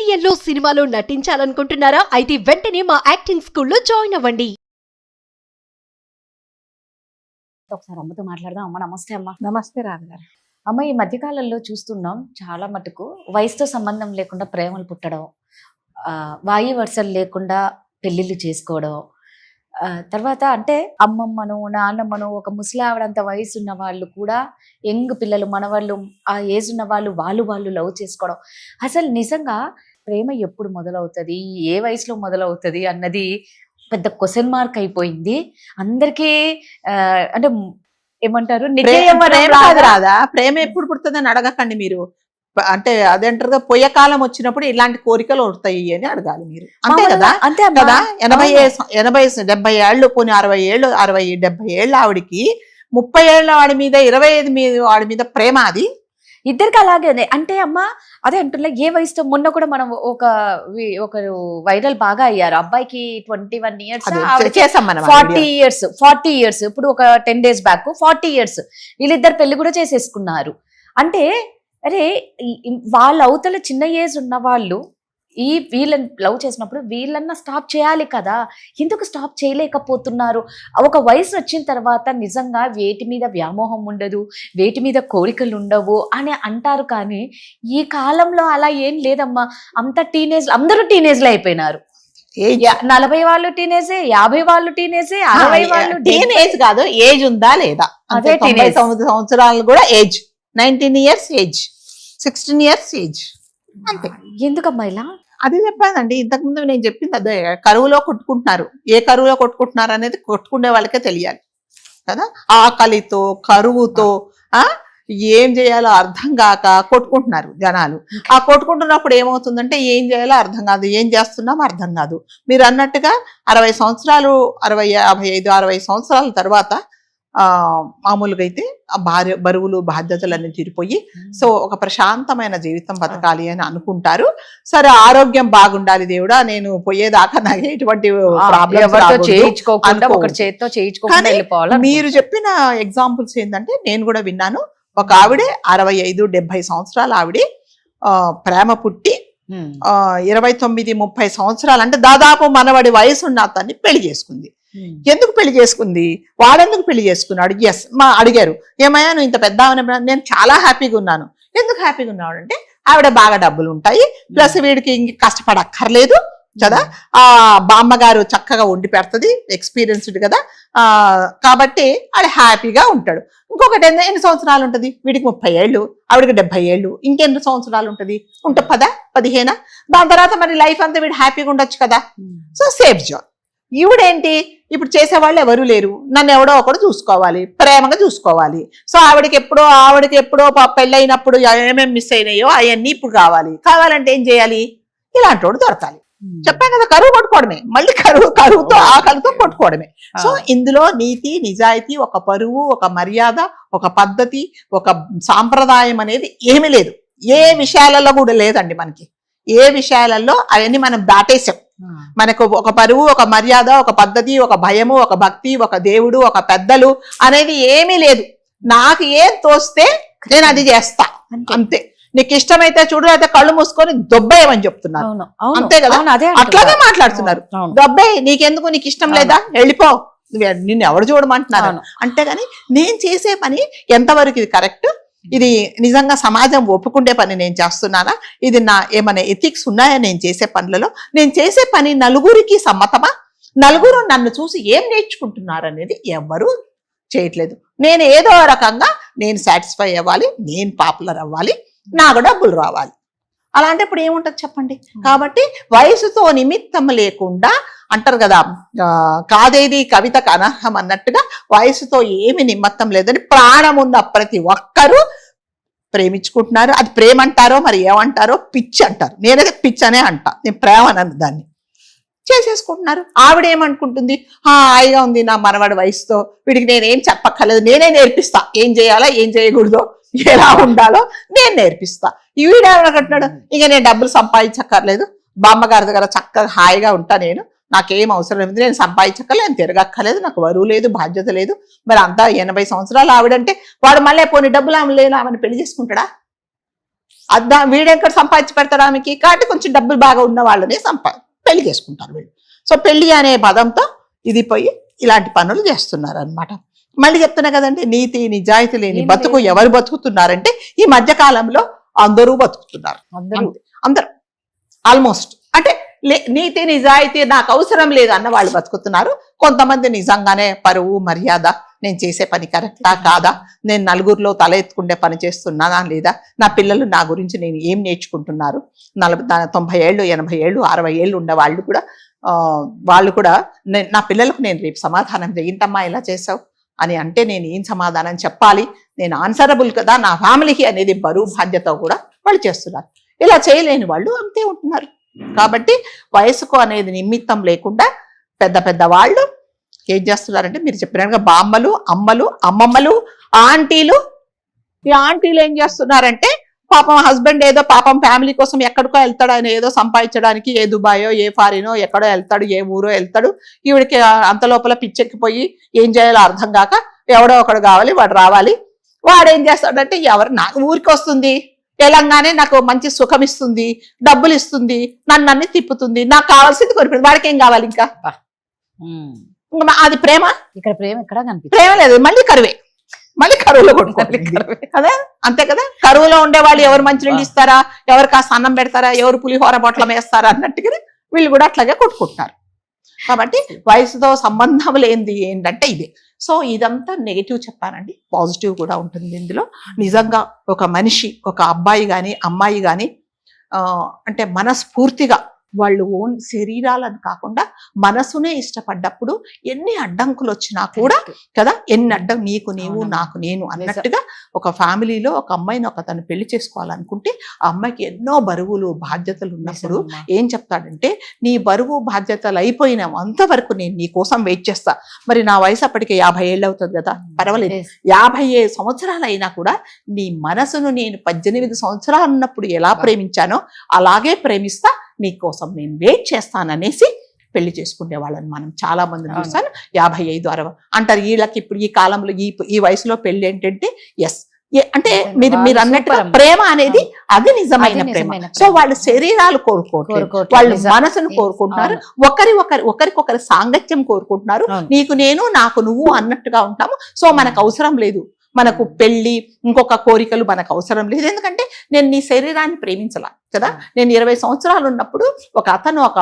సీరియల్లో సినిమాలో నటించాలనుకుంటున్నారా? అయితే వెంటనే మా యాక్టింగ్ స్కూల్లో జాయిన్ అవ్వండి. ఒకసారి అమ్మతో మాట్లాడదాం. అమ్మ నమస్తే అమ్మ. నమస్తే రాధగారు. అమ్మ ఈ మధ్యకాలంలో చూస్తున్నాం చాలా మటుకు వయసుతో సంబంధం లేకుండా ప్రేమలు పుట్టడం, వాయి వరుసలు లేకుండా పెళ్ళిళ్ళు చేసుకోవడం, తర్వాత అంటే అమ్మమ్మను నాన్నమ్మను ఒక ముసలావిడంత వయసు ఉన్న వాళ్ళు కూడా యంగ్ పిల్లలు మనవాళ్ళు ఆ ఏజ్ ఉన్న వాళ్ళు లవ్ చేసుకోవడం. అసలు నిజంగా ప్రేమ ఎప్పుడు మొదలవుతుంది, ఏ వయసులో మొదలవుతుంది అన్నది పెద్ద క్వశ్చన్ మార్క్ అయిపోయింది అందరికీ. అంటే ఏమంటారు, రాదా ప్రేమ ఎప్పుడు పుడుతుందని అడగకండి మీరు. అంటే అదేంటారు పొయ్య కాలం వచ్చినప్పుడు ఇలాంటి కోరికలు వస్తాయి అని అడగాలి మీరు. అంతే కదా, అంతే కదా. 80 ఏళ్ళు పోనీ 60 ఏళ్ళు 60-70 ఏళ్ళు ఆవిడికి 30 ఏళ్ళ వాడి మీద 25 వాడి మీద ప్రేమ. అది ఇద్దరికి అలాగే ఉంది. అంటే అమ్మ అదే అంటున్నా, ఏ వయసుతో మొన్న కూడా మనం ఒకరు వైరల్ బాగా అయ్యారు. అబ్బాయికి 21 years, 40 years. ఇప్పుడు ఒక 10 days బ్యాక్ 40 years వీళ్ళిద్దరు పెళ్లి కూడా చేసేసుకున్నారు. అంటే అరే వాళ్ళ అవతల చిన్న ఏజ్ ఉన్న వాళ్ళు వీళ్ళని లవ్ చేసినప్పుడు వీళ్ళన్నా స్టాప్ చేయాలి కదా, ఎందుకు స్టాప్ చేయలేకపోతున్నారు? ఒక వయసు వచ్చిన తర్వాత నిజంగా వేటి మీద వ్యామోహం ఉండదు, వేటి మీద కోరికలు ఉండవు అని అంటారు. కానీ ఈ కాలంలో అలా ఏం లేదమ్మా. అంత టీనేజ్, అందరూ టీనేజ్లో అయిపోయినారు. 40 వాళ్ళు టీనేజే, 50 వాళ్ళు టీనేజే, 60 వాళ్ళు టీనేజ్ కాదు, ఏజ్ ఉందా లేదా. అదే 99 సంవత్సరాలు కూడా age, 19 years age, 16 years age. అంతే. ఎందుకమ్మా ఇలా? అదే చెప్పానండి ఇంతకుముందు నేను చెప్పింది. అదే కరువులో కొట్టుకుంటున్నారు. ఏ కరువులో కొట్టుకుంటున్నారు అనేది కొట్టుకునే వాళ్ళకే తెలియాలి కదా. ఆకలితో కరువుతో ఏం చేయాలో అర్థం కాక కొట్టుకుంటున్నారు జనాలు. ఆ కొట్టుకుంటున్నప్పుడు ఏమవుతుందంటే ఏం చేయాలో అర్థం కాదు, ఏం చేస్తున్నామో అర్థం కాదు. మీరు అన్నట్టుగా 60 సంవత్సరాలు 55-60 సంవత్సరాల తర్వాత మామూలుగా అయితే బరువులు బాధ్యతలన్నీ తీరిపోయి సో ఒక ప్రశాంతమైన జీవితం బతకాలి అని అనుకుంటారు. సరే ఆరోగ్యం బాగుండాలి దేవుడా, నేను పోయేదాకా నాకు ఎటువంటి మీరు చెప్పిన ఎగ్జాంపుల్స్ ఏంటంటే నేను కూడా విన్నాను. ఒక ఆవిడే 65-70 సంవత్సరాలు ఆవిడ ప్రేమ పుట్టి 29-30 సంవత్సరాలు అంటే దాదాపు మనవడి వయసు ఉన్న అతన్ని పెళ్లి చేసుకుంది. ఎందుకు పెళ్లి చేసుకుంది, వాడెందుకు పెళ్లి చేసుకున్నాడు? ఎస్ అడిగారు, ఏమయ్యా నువ్వు ఇంత పెద్ద నేను చాలా హ్యాపీగా ఉన్నాను. ఎందుకు హ్యాపీగా ఉన్నాడు అంటే ఆవిడ బాగా డబ్బులు ఉంటాయి, ప్లస్ వీడికి ఇంక కష్టపడక్కర్లేదు కదా, బామ్మగారు చక్కగా వండి పెడుతుంది, ఎక్స్పీరియన్స్డ్ కదా, కాబట్టి ఆడ హ్యాపీగా ఉంటాడు. ఇంకొకటి ఎన్ని సంవత్సరాలు ఉంటుంది, వీడికి 30 ఏళ్ళు, ఆవిడికి 70 ఏళ్ళు, ఇంకెన్ని సంవత్సరాలు ఉంటుంది, ఉంటే 10-15. దాని తర్వాత మరి లైఫ్ అంతా వీడు హ్యాపీగా ఉండొచ్చు కదా. So safe job. ఈవిడేంటి, ఇప్పుడు చేసేవాళ్ళు ఎవరు లేరు, నన్ను ఎవడో ఒకడు చూసుకోవాలి, ప్రేమగా చూసుకోవాలి. సో ఆవిడకి ఎప్పుడో పెళ్ళైనప్పుడు ఏమేమి మిస్ అయినాయో అవన్నీ ఇప్పుడు కావాలంటే ఏం చేయాలి, ఇలాంటి వాడు దొరకాలి. చెప్పాను కదా, కరువు కొట్టుకోవడమే, మళ్ళీ కరువుతో ఆకలితో కొట్టుకోవడమే. సో ఇందులో నీతి నిజాయితీ, ఒక పరువు, ఒక మర్యాద, ఒక పద్ధతి, ఒక సాంప్రదాయం అనేది ఏమీ లేదు. ఏ విషయాలలో కూడా లేదండి మనకి. ఏ విషయాలలో అవన్నీ మనం దాటేసాం. మనకు ఒక పరువు, ఒక మర్యాద, ఒక పద్ధతి, ఒక భయము, ఒక భక్తి, ఒక దేవుడు, ఒక పెద్దలు అనేది ఏమీ లేదు. నాకు ఏం తోస్తే నేను అది చేస్తా, అంతే. నీకు ఇష్టమైతే చూడు, అయితే కళ్ళు మూసుకొని దొబ్బేయమని చెప్తున్నారు. అంతే కదా, అట్లాగే మాట్లాడుతున్నారు. దొబ్బే, నీకెందుకు, నీకు ఇష్టం లేదా, వెళ్ళిపో, నిన్ను ఎవరు చూడమంటున్నారు. అంటే గాని నేను చేసే పని ఎంతవరకు ఇది కరెక్ట్, ఇది నిజంగా సమాజం ఒప్పుకుండే పని నేను చేస్తున్నానా, ఇది నా ఏమైనా ఎథిక్స్ ఉన్నాయా నేను చేసే పనులలో, నేను చేసే పని నలుగురికి సమ్మతమా, నలుగురు నన్ను చూసి ఏం నేర్చుకుంటున్నారు అనేది ఎవరు చేయట్లేదు. నేను ఏదో రకంగా నేను సాటిస్ఫై అవ్వాలి, నేను పాపులర్ అవ్వాలి, నాకు డబ్బులు రావాలి. అలాంటి ఇప్పుడు ఏముంటది చెప్పండి. కాబట్టి వయసుతో నిమిత్తం లేకుండా అంటారు కదా, కాదేది కవితకు అనర్హం అన్నట్టుగా వయసుతో ఏమి నిమిత్తం లేదని ప్రాణం ఉన్న ప్రతి ఒక్కరూ ప్రేమించుకుంటున్నారు. అది ప్రేమ అంటారో మరి ఏమంటారో, పిచ్చి అంటారు. నేనైతే పిచ్చి అనే అంటా, నేను ప్రేమ అన్నాను. దాన్ని చేసేసుకుంటున్నారు. ఆవిడ ఏమనుకుంటుంది, హాయిగా ఉంది నా మనవాడి వయసుతో, వీడికి నేనేం చెప్పక్కర్లేదు, నేనే నేర్పిస్తా, ఏం చేయాలో ఏం చేయకూడదో ఎలా ఉండాలో నేను నేర్పిస్తా. వీడేమనుకుంటున్నాడు, ఇక నేను డబ్బులు సంపాదించక్కర్లేదు, బామ్మగారి దగ్గర చక్కగా హాయిగా ఉంటా, నేను నాకేం అవసరం లేదు, నేను సంపాదించక్కర్లేదు, నేను తిరగక్కర్లేదు, నాకు బరువు లేదు, బాధ్యత లేదు. మరి అంతా 80 సంవత్సరాలు ఆవిడంటే వాడు మళ్ళీ పోనీ డబ్బులు ఆమె లేదు ఆమెను పెళ్లి చేసుకుంటాడా? వీడెక్కడ సంపాదించి పెడతాడు ఆమెకి, కాబట్టి కొంచెం డబ్బులు బాగా ఉన్న వాళ్ళని పెళ్లి చేసుకుంటారు వీళ్ళు. సో పెళ్లి అనే పదంతో ఇది పోయి ఇలాంటి పనులు చేస్తున్నారు అనమాట. మళ్ళీ చెప్తున్నా కదండి, నీతి నిజాయితీ లేని బతుకు ఎవరు బతుకుతున్నారంటే ఈ మధ్య కాలంలో అందరూ బతుకుతున్నారు. అందరూ ఆల్మోస్ట్ అంటే నీతి నిజాయితీ నాకు అవసరం లేదు అన్న వాళ్ళు బతుకుతున్నారు. కొంతమంది నిజంగానే పరువు మర్యాద, నేను చేసే పని కరెక్టా కాదా, నేను నలుగురిలో తల ఎత్తుకుంటే పని చేస్తున్నానా లేదా, నా పిల్లలు నా గురించి నేను ఏం నేర్చుకుంటున్నారు, 90 ఏళ్ళు 80 ఏళ్ళు 60 ఏళ్ళు ఉండే వాళ్ళు కూడా నా పిల్లలకు నేను రేపు సమాధానం ఏంటమ్మా ఇలా చేసావు అని అంటే నేను ఏం సమాధానం చెప్పాలి, నేను ఆన్సరబుల్ కదా నా ఫ్యామిలీకి అనేది బరువు బాధ్యత కూడా వాళ్ళు చేస్తున్నారు. ఇలా చేయలేని వాళ్ళు అంతే ఉంటున్నారు. కాబట్టి వయసుకు అనేది నిమిత్తం లేకుండా పెద్ద పెద్ద వాళ్ళు ఏం చేస్తున్నారంటే మీరు చెప్పినట్టుగా బామ్మలు, అమ్మలు, అమ్మమ్మలు, ఆంటీలు. ఈ ఆంటీలు ఏం చేస్తున్నారంటే పాపం హస్బెండ్ ఏదో పాపం ఫ్యామిలీ కోసం ఎక్కడికో వెళ్తాడు, ఆయన ఏదో సంపాదించడానికి ఏ దుబాయో ఏ ఫారినో ఎక్కడో వెళ్తాడు, ఏ ఊరో వెళ్తాడు. ఈవిడికి అంత లోపల పిచ్చెక్కిపోయి ఏం చేయాలో అర్థం కాక ఎవడో ఒకడు కావాలి, వాడు రావాలి. వాడు ఏం చేస్తాడంటే ఎవరు నాకు ఊరికి వస్తుంది, తెలంగాణ నాకు మంచి సుఖం ఇస్తుంది, డబ్బులు ఇస్తుంది, నన్ను అన్ని తిప్పుతుంది, నాకు కావాల్సింది కొనిపెడుతుంది. వాడికి ఏం కావాలి ఇంకా? అది ప్రేమ? ఇక్కడ ప్రేమ ఎక్కడ కనిపిస్తుంది? ప్రేమ లేదు, మళ్ళీ కరువే, మళ్ళీ కరువులో కొట్టుకోవాలి కదా. అంతే కదా, కరువులో ఉండే వాళ్ళు ఎవరు మంచినీళ్ళు ఇస్తారా, ఎవరు కాస్త అన్నం పెడతారా, ఎవరు పులిహోర బొట్లం వేస్తారా అన్నట్టుగా వీళ్ళు కూడా అట్లాగే కొట్టుకుంటున్నారు. కాబట్టి వయసుతో సంబంధం లేనిది ఏంటంటే ఇదే. సో ఇదంతా నెగిటివ్ చెప్పానండి, పాజిటివ్ కూడా ఉంటుంది ఇందులో. నిజంగా ఒక మనిషి, ఒక అబ్బాయి కానీ అమ్మాయి కానీ అంటే మనస్ఫూర్తిగా వాళ్ళు ఓన్ శరీరాలను కాకుండా మనసునే ఇష్టపడ్డప్పుడు ఎన్ని అడ్డంకులు వచ్చినా కూడా కదా, ఎన్ని అడ్డం నీకు నీవు నాకు నేను అన్నట్టుగా ఒక ఫ్యామిలీలో ఒక అమ్మాయిని తను పెళ్లి చేసుకోవాలనుకుంటే ఆ అమ్మాయికి ఎన్నో బరువులు బాధ్యతలు ఉన్నప్పుడు ఏం చెప్తాడంటే, నీ బరువు బాధ్యతలు అయిపోయిన అంతవరకు నేను నీ కోసం వెయిట్ చేస్తా. మరి నా వయసు అప్పటికి 50 ఏళ్ళు అవుతుంది కదా, పర్వాలేదు, 50 సంవత్సరాలు అయినా కూడా నీ మనసును నేను 18 సంవత్సరాలు ఉన్నప్పుడు ఎలా ప్రేమించానో అలాగే ప్రేమిస్తా, నీ కోసం నేను వెయిట్ చేస్తాననేసి పెళ్లి చేసుకునే వాళ్ళని మనం చాలా మందిని చూస్తాను. 55, 60 అంటారు. వీళ్ళకి ఇప్పుడు ఈ కాలంలో ఈ వయసులో పెళ్లి ఏంటంటే ఎస్ అంటే మీరు అన్నట్టుగా ప్రేమ అనేది అది నిజమైన ప్రేమ. సో వాళ్ళు శరీరాలు కోరుకోవట్లేదు, వాళ్ళు మనసును కోరుకుంటున్నారు, ఒకరికొకరి సాంగత్యం కోరుకుంటున్నారు. నీకు నేను నాకు నువ్వు అన్నట్టుగా ఉంటాము. సో మనకు అవసరం లేదు, మనకు పెళ్లి ఇంకొక కోరికలు మనకు అవసరం లేదు. ఎందుకంటే నేను నీ శరీరాన్ని ప్రేమించలా కదా. నేను 20 సంవత్సరాలు ఉన్నప్పుడు ఒక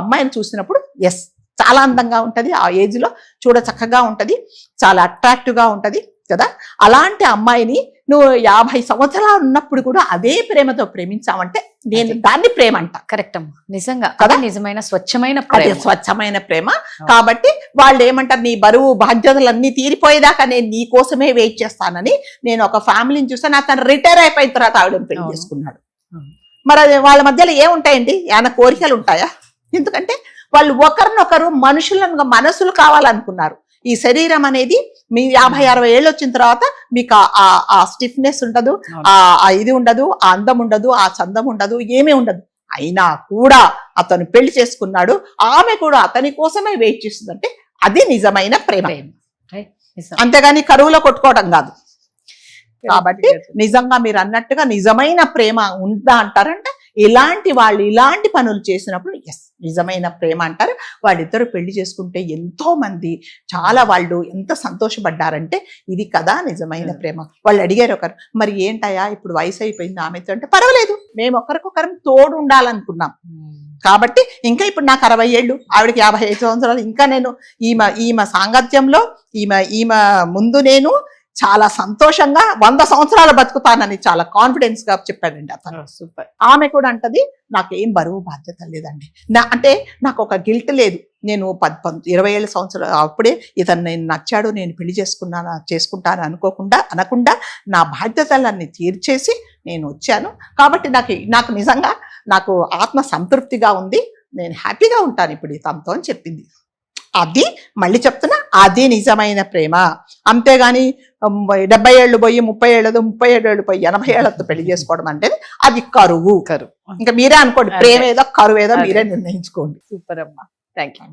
అమ్మాయిని చూసినప్పుడు ఎస్ చాలా అందంగా ఉంటది, ఆ ఏజ్ లో చూడ చక్కగా ఉంటది, చాలా అట్రాక్టివ్ గా ఉంటది కదా. అలాంటి అమ్మాయిని నువ్వు 50 సంవత్సరాలు ఉన్నప్పుడు కూడా అదే ప్రేమతో ప్రేమించావంటే నేను దాన్ని ప్రేమ అంట. కరెక్ట్ అమ్మా, నిజంగా కదా, నిజమైన స్వచ్ఛమైన స్వచ్ఛమైన ప్రేమ. కాబట్టి వాళ్ళు ఏమంటారు, నీ బరువు బాధ్యతలన్నీ తీరిపోయేదాకా నేను నీ కోసమే వెయిట్ చేస్తానని. నేను ఒక ఫ్యామిలీని చూస్తాను, అతను రిటైర్ అయిపోయిన తర్వాత ఆవిడని పెళ్లి చేసుకున్నాడు. మరి అది వాళ్ళ మధ్యలో ఏముంటాయండి, ఏమైనా కోరికలు ఉంటాయా? ఎందుకంటే వాళ్ళు ఒకరినొకరు మనుషులను మనసులు కావాలనుకున్నారు. ఈ శరీరం అనేది మీ 50-60 ఏళ్ళు వచ్చిన తర్వాత మీకు ఆ స్టిఫ్నెస్ ఉండదు, ఆ ఇది ఉండదు, ఆ అందం ఉండదు, ఆ చందం ఉండదు, ఏమీ ఉండదు. అయినా కూడా అతను పెళ్లి చేసుకున్నాడు, ఆమె కూడా అతని కోసమే వెయిట్ చేస్తుందంటే అది నిజమైన ప్రేమ. అంతేగాని కరువులో కొట్టుకోవడం కాదు. కాబట్టి నిజంగా మీరు అన్నట్టుగా నిజమైన ప్రేమ ఉందా అంటారంటే ఇలాంటి వాళ్ళు ఇలాంటి పనులు చేసినప్పుడు ఎస్ నిజమైన ప్రేమ అంటారు. వాళ్ళిద్దరు పెళ్లి చేసుకుంటే ఎంతో మంది చాలా వాళ్ళు ఎంత సంతోషపడ్డారంటే ఇది కదా నిజమైన ప్రేమ. వాళ్ళు అడిగారు ఒకరు, మరి ఏంటయ్యా ఇప్పుడు వయసు అయిపోయింది ఆమెతో అంటే, పర్వాలేదు మేము ఒకరికొకరం తోడు ఉండాలనుకున్నాం కాబట్టి ఇంకా ఇప్పుడు నాకు 60 ఏళ్ళు, ఆవిడకి 55 సంవత్సరాలు, ఇంకా నేను ఈమె సాంగత్యంలో ఈమె ముందు నేను చాలా సంతోషంగా 100 సంవత్సరాలు బతుకుతానని చాలా కాన్ఫిడెన్స్ గా చెప్పాడండి అతను. సూపర్. ఆమె కూడా అంటది, నాకేం బరువు బాధ్యత లేదండి, అంటే నాకు ఒక గిల్ట్ లేదు. నేను 20 సంవత్సరాలు అప్పుడే ఇతను నేను నచ్చాడు, నేను పెళ్లి చేసుకుంటాను అనకుండా నా బాధ్యతలన్నీ తీర్చేసి నేను వచ్చాను. కాబట్టి నాకు నిజంగా నాకు ఆత్మ సంతృప్తిగా ఉంది, నేను హ్యాపీగా ఉంటాను ఇప్పుడు తనతో అని చెప్పింది. అది మళ్ళీ చెప్తున్నా, అది నిజమైన ప్రేమ. అంతేగాని 70 ఏళ్ళు పోయి 30 ఏళ్ళు 37 ఏళ్ళు పోయి 80 ఏళ్లతో పెళ్లి చేసుకోవడం అంటే అది కరువు. ఇంకా మీరే అనుకోండి, ప్రేమ ఏదో కరువు ఏదో మీరే నిర్ణయించుకోండి. సూపర్ అమ్మా, థ్యాంక్ యూ.